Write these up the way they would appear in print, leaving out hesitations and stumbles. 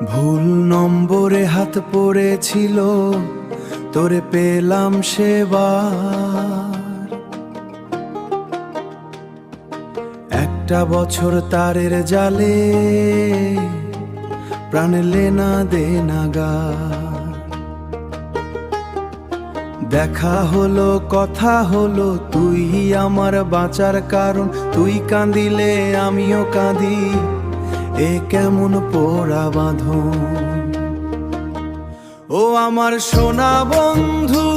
ভুল নম্বরে হাত পড়েছিল, তোরে পেলাম সেবার। একটা বছর তারের জালে প্রাণ লেনা দে নাগার। দেখা হলো, কথা হলো, তুই আমার বাঁচার কারণ। তুই কাঁদিলে আমিও কাঁদি, এ কেমন পোড়া বাঁধন। ও আমার সোনা বন্ধু,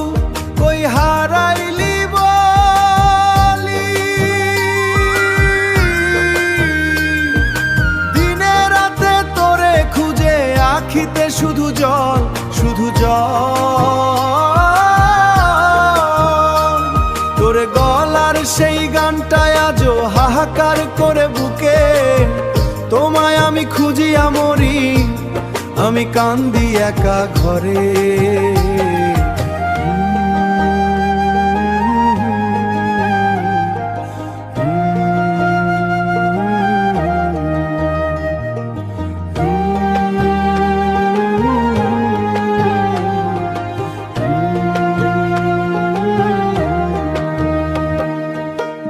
কই হারাইলি বলি? দিনে রাতে তোরে খুঁজে, আখিতে শুধু জল, শুধু জল। তোরে গলার সেই গানটায় আজও হাহাকার করে বুকে। তোমায় আমি খুঁজিয়া মরি, আমি কান্দি একা ঘরে।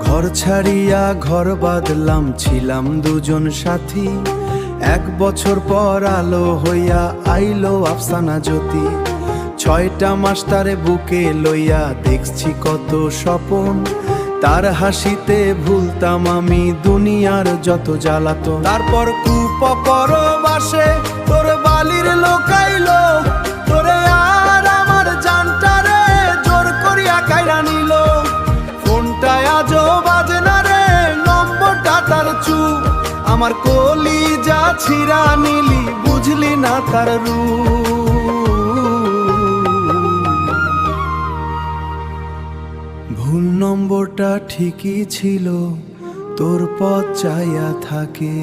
ঘর ছাড়িয়া ঘর বাঁধলাম, ছিলাম দুজন সাথী। এক বছর পর আলো হইয়া আইলো আফসানা জ্যোতি। 6টা মাস তারে বুকে লইয়া দেখছি কত স্বপন। তার হাসিতে ভুলতাম আমি দুনিয়ার যত জ্বালাতন। তারপর কুপরবাসে তোর বালির লোকাইলো, তোরে আর আমার জানটারে জোর করিয়া কাইরা নিল। ফোনটা আজও বাজে না রে, নম্বরটা তার চুপ। আমার কলিজা ছিঁড়া নিলি, বুঝলি না তার রূপ। ভুল নম্বরটা ঠিকই ছিল, তোর পথ চাইয়া থাকে।